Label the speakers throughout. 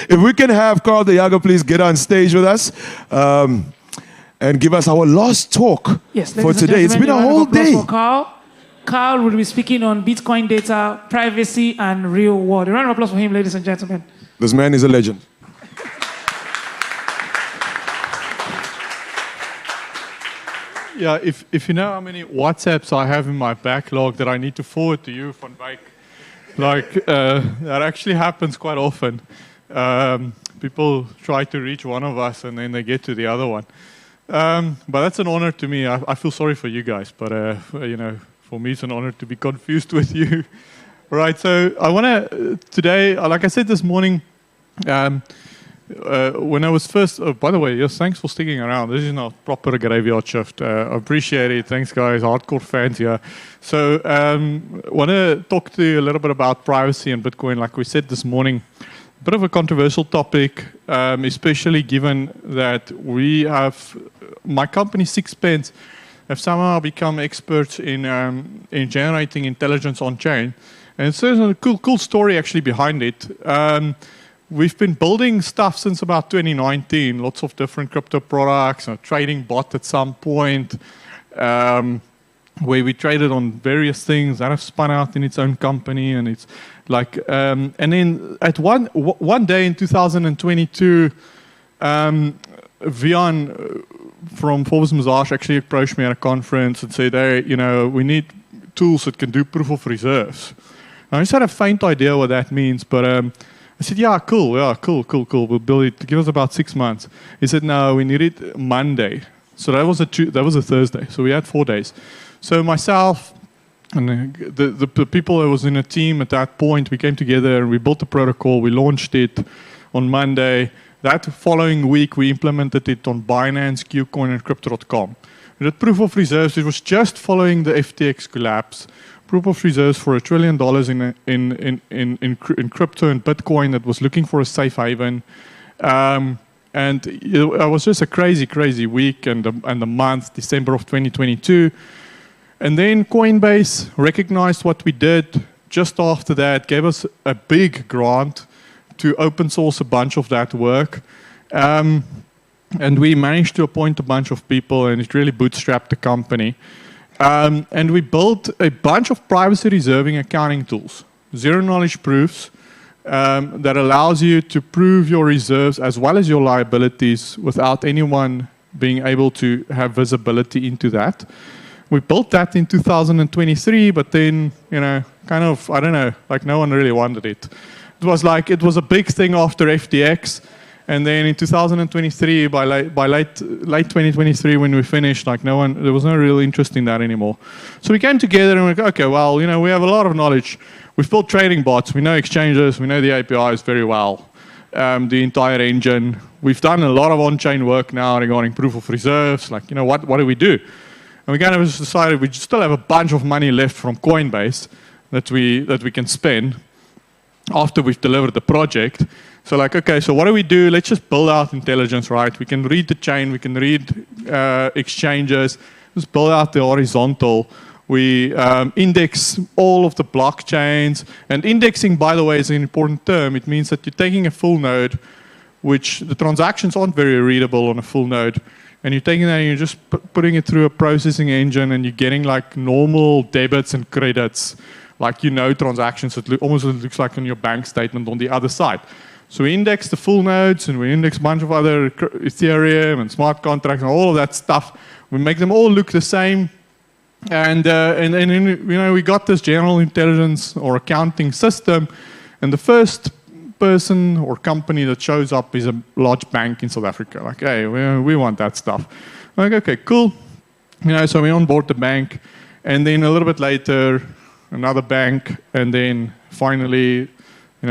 Speaker 1: If we can have Carel the Jager please get on stage with us and give us our last talk for today. It's been a whole day.
Speaker 2: Carel will be speaking on Bitcoin data, privacy, and real world. A round of applause for him, ladies and gentlemen.
Speaker 1: This man is a legend.
Speaker 3: Yeah, if you know how many WhatsApps I have in my backlog that I need to forward to you from Bike, that actually happens quite often. People try to reach one of us and then they get to the other one. But that's an honor to me. I feel sorry for you guys, but for me it's an honor to be confused with you. Right, so I want to today, like I said this morning, when I was first, by the way, yes, thanks for sticking around. This is not proper graveyard shift. I appreciate it. Thanks, guys. Hardcore fans here. So I want to talk to you a little bit about privacy and Bitcoin. Like we said this morning, a bit of a controversial topic, especially given that we have, my company Sixpence, have somehow become experts in generating intelligence on chain. And so there's a cool story actually behind it. We've been building stuff since about 2019, lots of different crypto products, a trading bot at some point, where we traded on various things that have spun out in its own company. And it's like, and then at one day in 2022, Vian from Forbes Massage actually approached me at a conference and said, hey, we need tools that can do proof of reserves. I just had a faint idea what that means, but I said, cool. We'll build it. Give us about 6 months. He said, no, we need it Monday. So that was a Thursday. So we had 4 days. So myself and the people that was in a team at that point, we came together and we built the protocol. We launched it on Monday. That following week, we implemented it on Binance, Qcoin, and Crypto.com. We did proof of reserves. It was just following the FTX collapse. Proof of reserves for $1 trillion in crypto and Bitcoin that was looking for a safe haven. And it was just a crazy week and the month, December of 2022. And then Coinbase recognized what we did just after that, gave us a big grant to open source a bunch of that work. And we managed to appoint a bunch of people and it really bootstrapped the company. And we built a bunch of privacy reserving accounting tools, zero knowledge proofs that allows you to prove your reserves as well as your liabilities without anyone being able to have visibility into that. We built that in 2023, but then, I don't know, like no one really wanted it. It was a big thing after FTX. And then in 2023, by late 2023, when we finished, there was no real interest in that anymore. So we came together and we go, okay, well, we have a lot of knowledge. We've built trading bots. We know exchanges. We know the APIs very well. The entire engine. We've done a lot of on-chain work now regarding proof of reserves. What do we do? And we kind of decided we still have a bunch of money left from Coinbase that we can spend after we've delivered the project. So okay, so what do we do? Let's just build out intelligence, right? We can read the chain, we can read exchanges, just build out the horizontal. We index all of the blockchains. And indexing, by the way, is an important term. It means that you're taking a full node, which the transactions aren't very readable on a full node. And you're taking that and you're just putting it through a processing engine and you're getting normal debits and credits, transactions that almost looks like on your bank statement on the other side. So we index the full nodes and we index a bunch of other Ethereum and smart contracts and all of that stuff. We make them all look the same. And then we got this general intelligence or accounting system. And the first person or company that shows up is a large bank in South Africa. Hey, we want that stuff. Okay, cool. So we onboard the bank. And then a little bit later, another bank. And then finally,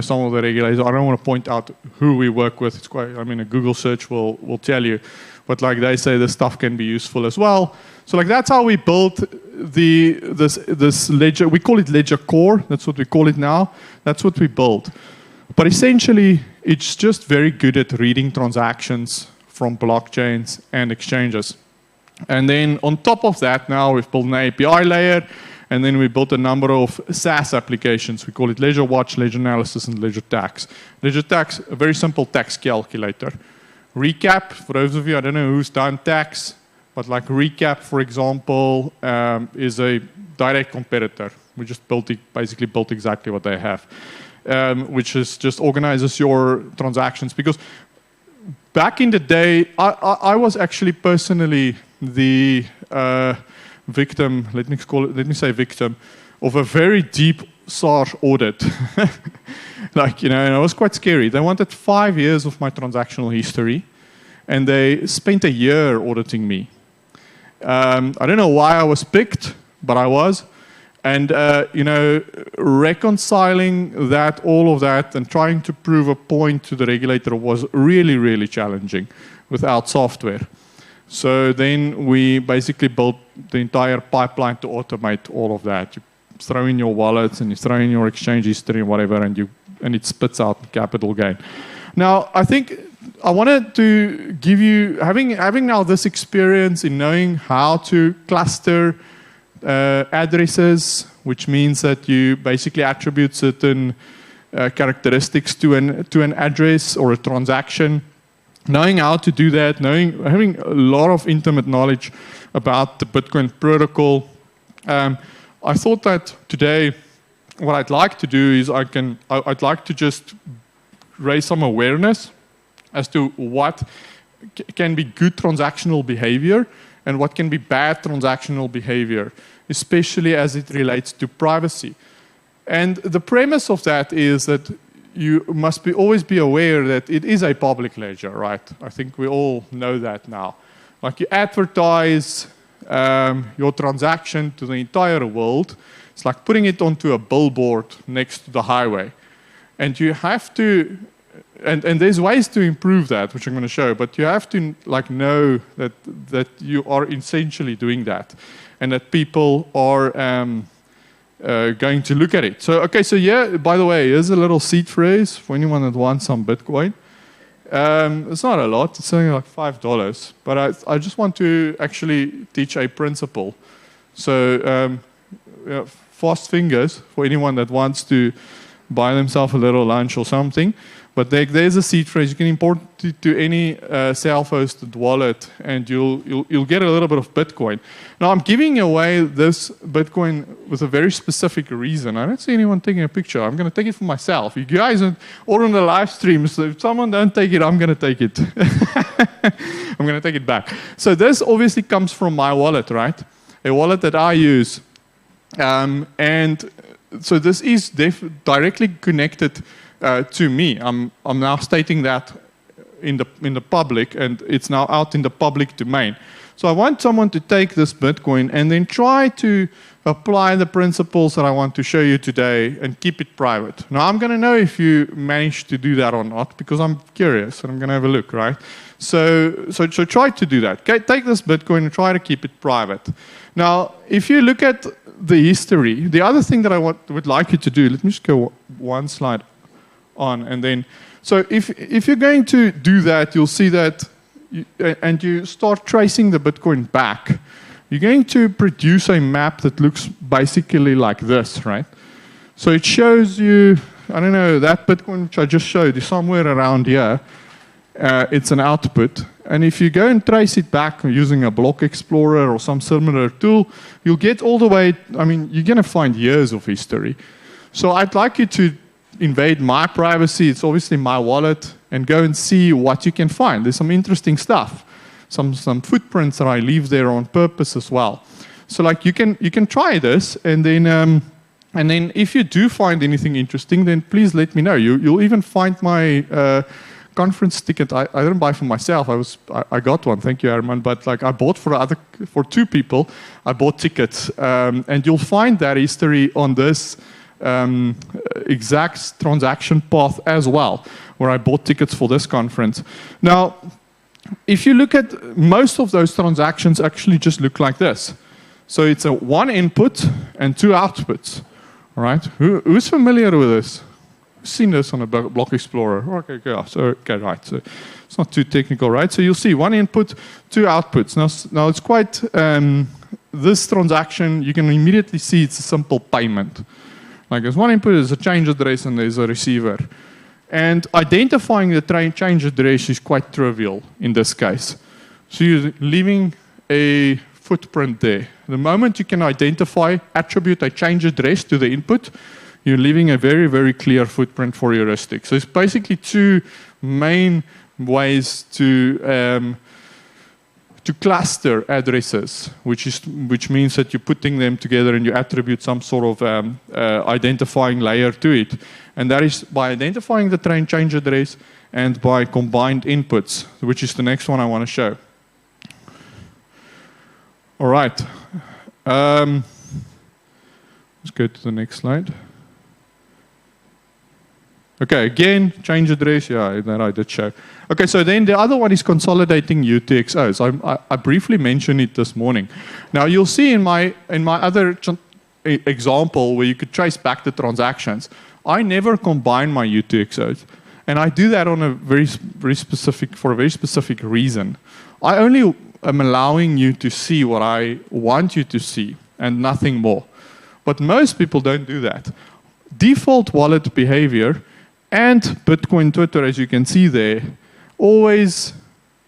Speaker 3: some of the regulators. I don't want to point out who we work with. It's quite, a Google search will tell you. But they say this stuff can be useful as well. So that's how we built this ledger. We call it Ledger Core. That's what we call it now. That's what we built. But essentially, it's just very good at reading transactions from blockchains and exchanges. And then on top of that, now we've built an API layer. And then we built a number of SaaS applications. We call it Ledger Watch, Ledger Analysis, and Ledger Tax. Ledger Tax, a very simple tax calculator. Recap, for those of you, I don't know who's done tax, but like Recap, for example, is a direct competitor. We just basically built exactly what they have, which is just organizes your transactions. Because back in the day, I was actually personally the victim, let me say victim, of a very deep SARS audit. And it was quite scary. They wanted 5 years of my transactional history, and they spent a year auditing me. I don't know why I was picked, but I was. And, reconciling all of that and trying to prove a point to the regulator was really, really challenging without software. So then we basically built the entire pipeline to automate all of that. You throw in your wallets and you throw in your exchange history and whatever, and it spits out capital gain. Now, I think I wanted to give you, having now this experience in knowing how to cluster addresses, which means that you basically attribute certain characteristics to an address or a transaction. Knowing how to do that, having a lot of intimate knowledge about the Bitcoin protocol, I thought that today, what I'd like to do is I'd like to just raise some awareness as to what can be good transactional behavior and what can be bad transactional behavior, especially as it relates to privacy. And the premise of that is that you must always be aware that it is a public ledger, right? I think we all know that now. Like you advertise your transaction to the entire world. It's like putting it onto a billboard next to the highway. And you have to, and there's ways to improve that, which I'm going to show, but you have to know that you are essentially doing that and that people are going to look at it. So, yeah, by the way, here's a little seed phrase for anyone that wants some Bitcoin. It's not a lot, it's only like $5, but I just want to actually teach a principle. So, fast fingers for anyone that wants to buy themselves a little lunch or something. But there's a seed phrase. You can import it to any self-hosted wallet, and you'll get a little bit of Bitcoin. Now, I'm giving away this Bitcoin with a very specific reason. I don't see anyone taking a picture. I'm going to take it for myself. You guys are all on the live stream, so if someone don't take it, I'm going to take it. I'm going to take it back. So this obviously comes from my wallet, right? A wallet that I use. And so this is directly connected to me. I'm now stating that in the public, and it's now out in the public domain. So I want someone to take this Bitcoin and then try to apply the principles that I want to show you today and keep it private. Now I'm going to know if you managed to do that or not because I'm curious and I'm going to have a look, right? So try to do that. Okay, take this Bitcoin and try to keep it private. Now, if you look at the history, the other thing that I would like you to do, let me just go one slide on, and then, so if you're going to do that, you'll see that, and you start tracing the Bitcoin back, you're going to produce a map that looks basically like this, right? So it shows you, I don't know, that Bitcoin which I just showed is somewhere around here. It's an output. And if you go and trace it back using a block explorer or some similar tool, you'll get all the way, I mean, you're going to find years of history. So I'd like you to invade my privacy, it's obviously my wallet, and go and see what you can find. There's some interesting stuff. Some footprints that I leave there on purpose as well. So like you can try this, and then if you do find anything interesting, then please let me know. You'll even find my conference ticket. I didn't buy for myself. I got one. Thank you, Herman. But like I bought for two people. I bought tickets, and you'll find that history on this exact transaction path as well, where I bought tickets for this conference. Now, if you look at most of those transactions, actually just look like this. So it's a one input and two outputs. All right. Who's familiar with this? Seen this on a block explorer. Okay, yeah, okay, right. So it's not too technical, right? So you'll see one input, two outputs. Now it's quite this transaction, you can immediately see it's a simple payment. Like there's one input, there's a change address, and there's a receiver. And identifying the change address is quite trivial in this case. So you're leaving a footprint there. The moment you can attribute a change address to the input, you're leaving a very, very clear footprint for heuristics. So it's basically two main ways to cluster addresses, which means that you're putting them together and you attribute some sort of identifying layer to it. And that is by identifying the change address and by combined inputs, which is the next one I want to show. All right. Let's go to the next slide. Okay, again, change address. Yeah, that I did show. Okay, so then the other one is consolidating UTXOs. I briefly mentioned it this morning. Now you'll see in my other example where you could trace back the transactions, I never combine my UTXOs, and I do that on a very specific reason. I only am allowing you to see what I want you to see and nothing more. But most people don't do that. Default wallet behavior and Bitcoin Twitter, as you can see there, always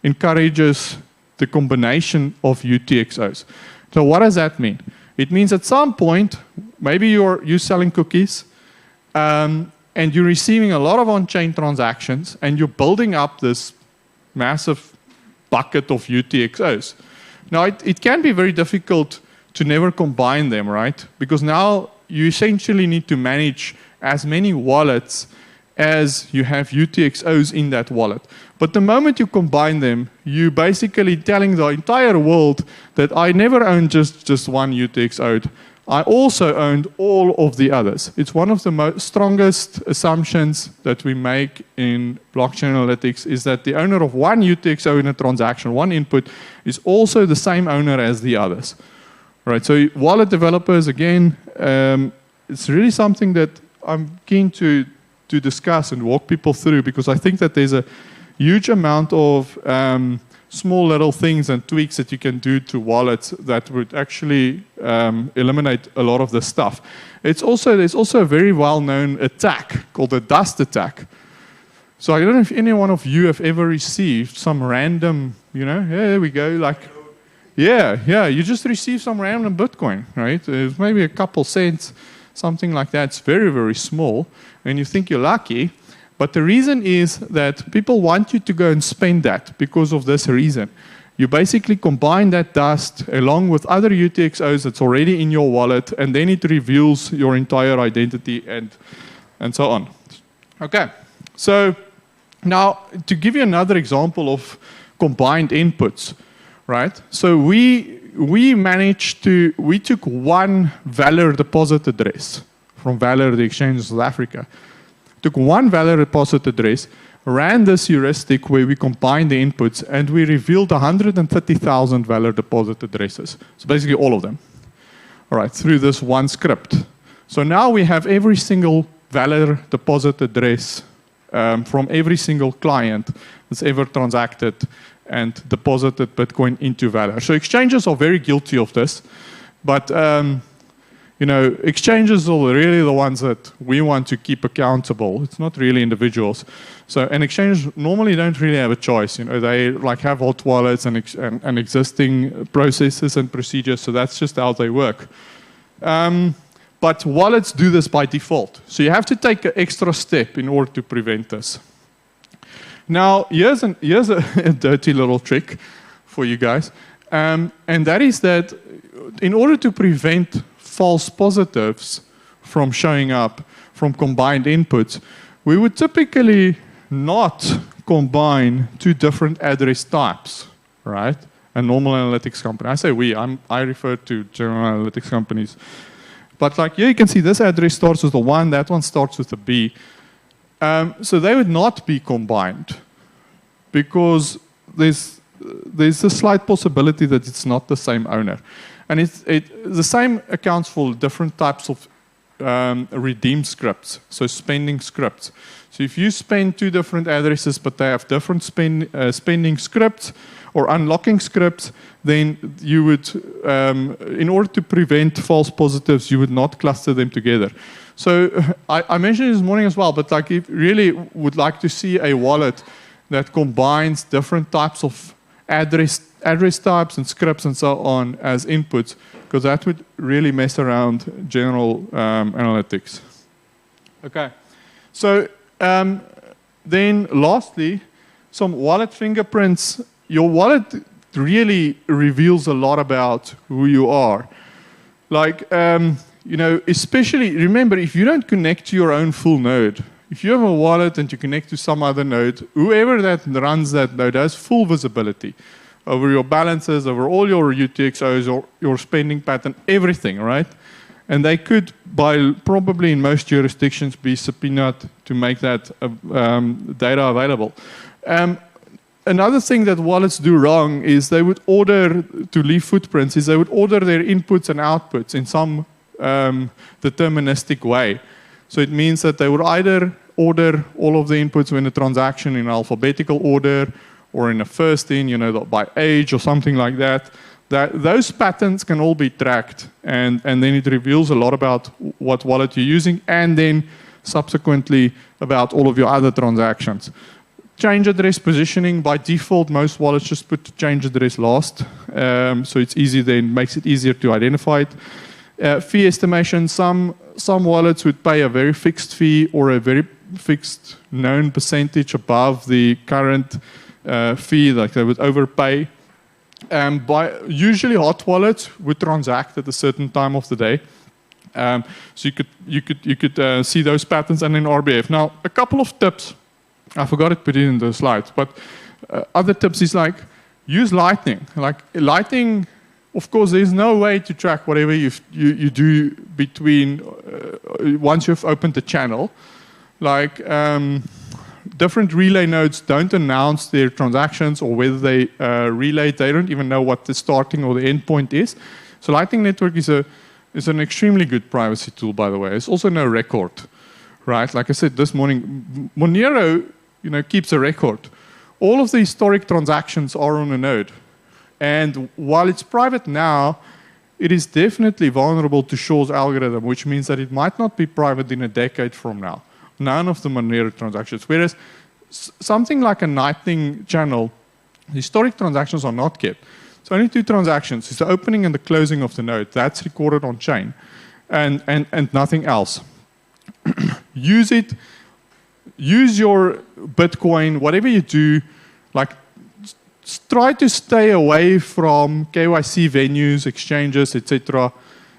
Speaker 3: encourages the combination of UTXOs. So what does that mean? It means at some point, maybe you're selling cookies, and you're receiving a lot of on-chain transactions, and you're building up this massive bucket of UTXOs. Now, it can be very difficult to never combine them, right? Because now you essentially need to manage as many wallets as you have UTXOs in that wallet. But the moment you combine them, you're basically telling the entire world that I never owned just one UTXO. I also owned all of the others. It's one of the strongest assumptions that we make in blockchain analytics is that the owner of one UTXO in a transaction, one input, is also the same owner as the others. Right, so wallet developers, again, it's really something that I'm keen to discuss and walk people through, because I think that there's a huge amount of small little things and tweaks that you can do to wallets that would actually eliminate a lot of this stuff. There's also a very well-known attack called the dust attack. So I don't know if any one of you have ever received some random, there we go, like, yeah, you just receive some random Bitcoin, right? It's maybe a couple cents, something like that. It's very, very small, and you think you're lucky. But the reason is that people want you to go and spend that because of this reason. You basically combine that dust along with other UTXOs that's already in your wallet, and then it reveals your entire identity and so on. Okay, so now to give you another example of combined inputs, right? So we took one Valor deposit address from Valor, the exchange of South Africa. Took one Valor deposit address, ran this heuristic where we combined the inputs, and we revealed 130,000 Valor deposit addresses. So basically all of them, all right, through this one script. So now we have every single Valor deposit address from every single client that's ever transacted and deposited Bitcoin into Valor. So exchanges are very guilty of this, but exchanges are really the ones that we want to keep accountable. It's not really individuals. So, and exchanges normally don't really have a choice. They like have hot wallets and existing processes and procedures. So that's just how they work. But wallets do this by default. So you have to take an extra step in order to prevent this. Now, here's a dirty little trick for you guys. And that is that in order to prevent false positives from showing up from combined inputs, we would typically not combine two different address types, right? A normal analytics company. I say we, I refer to general analytics companies. But like here you can see this address starts with a 1, that one starts with a B. So they would not be combined because there's a slight possibility that it's not the same owner. And the same accounts for different types of redeem scripts, so spending scripts. So if you spend two different addresses, but they have different spending scripts or unlocking scripts, then you would, in order to prevent false positives, you would not cluster them together. So I mentioned it this morning as well, but like if you really would like to see a wallet that combines different types of address types and scripts and so on as inputs, because that would really mess around general analytics. Okay, so then lastly, some wallet fingerprints. Your wallet really reveals a lot about who you are. Like, especially, remember, if you don't connect to your own full node, if you have a wallet and you connect to some other node, whoever that runs that node has full visibility over your balances, over all your UTXOs, or your spending pattern, everything, right? And they could, probably in most jurisdictions, be subpoenaed to make that data available. Another thing that wallets do wrong is they would order, to leave footprints, is they would order their inputs and outputs in some deterministic way. So it means that they would either order all of the inputs in a transaction in alphabetical order or in a first in, by age or something like that. Those patterns can all be tracked, and then it reveals a lot about what wallet you're using, and then subsequently about all of your other transactions. Change address positioning, by default, most wallets just put change address last, so it's easy, then makes it easier to identify it. Fee estimation, some wallets would pay a very fixed fee or a very fixed known percentage above the current fee, like they would overpay. Usually hot wallets would transact at a certain time of the day. So you could see those patterns, and then RBF. Now, a couple of tips. I forgot to put it in the slides, but other tips is like use Lightning. Like Lightning, of course, there's no way to track whatever you do between once you've opened the channel. Like different relay nodes don't announce their transactions or whether they relay. They don't even know what the starting or the end point is. So Lightning Network is an extremely good privacy tool, by the way. There's also no record, right? Like I said this morning, Monero, keeps a record. All of the historic transactions are on a node. And while it's private now, it is definitely vulnerable to Shaw's algorithm, which means that it might not be private in a decade from now. None of the Monero transactions. Whereas something like a Lightning channel, historic transactions are not kept. It's only two transactions. It's the opening and the closing of the node. That's recorded on chain and nothing else. Use it. Use your Bitcoin, whatever you do, like try to stay away from KYC venues, exchanges, etc.,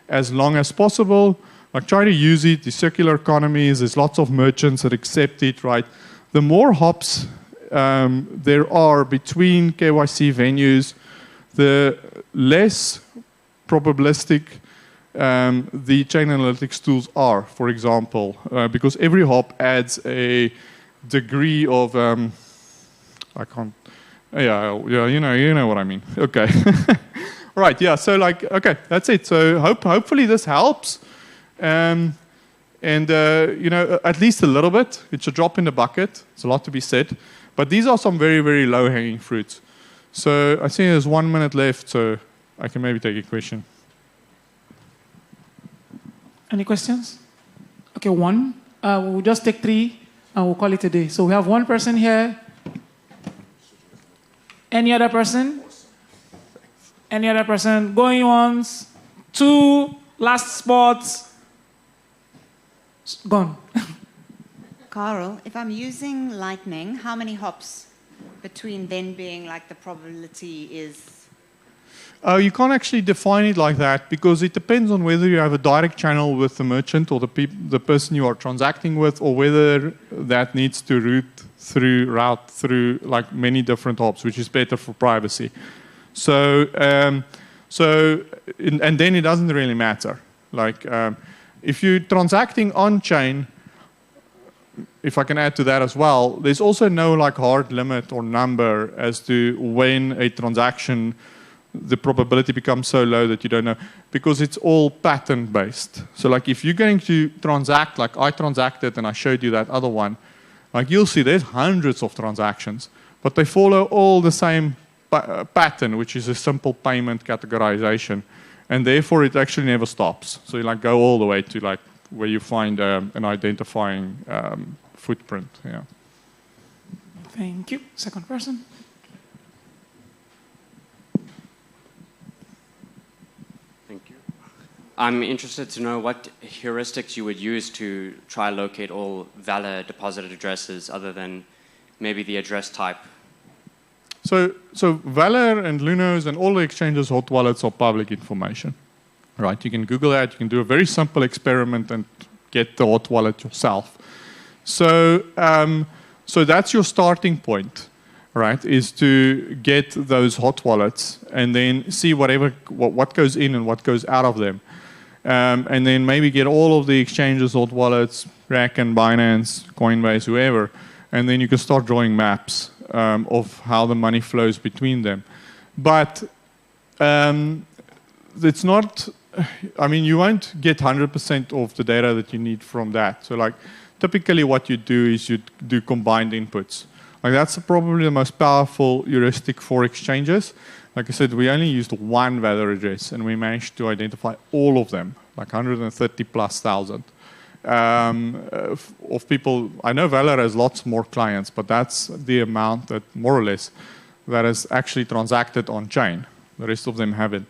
Speaker 3: as long as possible. Like try to use it. The circular economies, there's lots of merchants that accept it, right? The more hops there are between KYC venues, the less probabilistic the chain analytics tools are, for example, because every hop adds a degree of, I can't, yeah, you know what I mean. Okay. Right, yeah, so like, okay, that's it. So hopefully this helps. At least a little bit. It's a drop in the bucket. It's a lot to be said. But these are some very, very low-hanging fruits. So I think there's 1 minute left, so I can maybe take a question.
Speaker 2: Any questions? Okay, one. We'll just take 3 and we'll call it a day. So we have one person here. Any other person? Any other person? Going once. 2, last spots. Gone.
Speaker 4: Carel, if I'm using Lightning, how many hops between then being like the probability is?
Speaker 3: You can't actually define it like that because it depends on whether you have a direct channel with the merchant or the person you are transacting with, or whether that needs to route through like many different hops, which is better for privacy. So and then it doesn't really matter. Like if you're transacting on chain, if I can add to that as well, there's also no like hard limit or number as to when a transaction the probability becomes so low that you don't know, because it's all pattern based. So like if you're going to transact, like I transacted and I showed you that other one, like you'll see there's hundreds of transactions, but they follow all the same pattern, which is a simple payment categorization, and therefore it actually never stops. So you like go all the way to like where you find an identifying footprint. Yeah.
Speaker 2: Thank you. Second person.
Speaker 5: Thank you. I'm interested to know what heuristics you would use to try locate all valid deposit addresses other than maybe the address type.
Speaker 3: So Valor and Lunos and all the exchanges' hot wallets are public information, right? You can Google that. You can do a very simple experiment and get the hot wallet yourself. So that's your starting point, right? Is to get those hot wallets and then see what goes in and what goes out of them, and then maybe get all of the exchanges' hot wallets, Kraken, Binance, Coinbase, whoever, and then you can start drawing maps of how the money flows between them. But it's not, I mean, you won't get 100% of the data that you need from that. So like typically what you do is you do combined inputs. Like that's probably the most powerful heuristic for exchanges. Like I said, we only used one Valor address and we managed to identify all of them, like 130,000+ of people. I know Valor has lots more clients, but that's the amount that more or less that is actually transacted on chain. The rest of them haven't.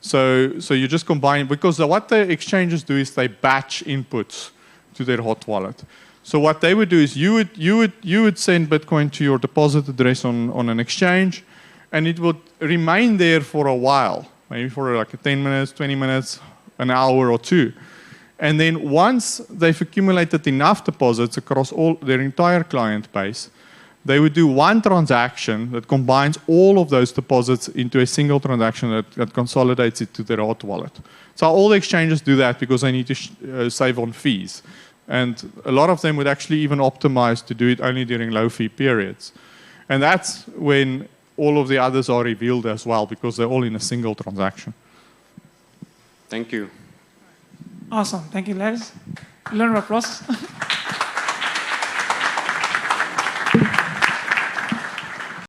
Speaker 3: So you just combine, because what the exchanges do is they batch inputs to their hot wallet. So what they would do is you would send Bitcoin to your deposit address on an exchange, and it would remain there for a while, maybe for like 10 minutes, 20 minutes, an hour or two. And then once they've accumulated enough deposits across all their entire client base, they would do one transaction that combines all of those deposits into a single transaction that consolidates it to their hot wallet. So all the exchanges do that because they need to save on fees. And a lot of them would actually even optimize to do it only during low fee periods. And that's when all of the others are revealed as well, because they're all in a single transaction.
Speaker 5: Thank you.
Speaker 2: Awesome. Thank you, Les. Round of applause.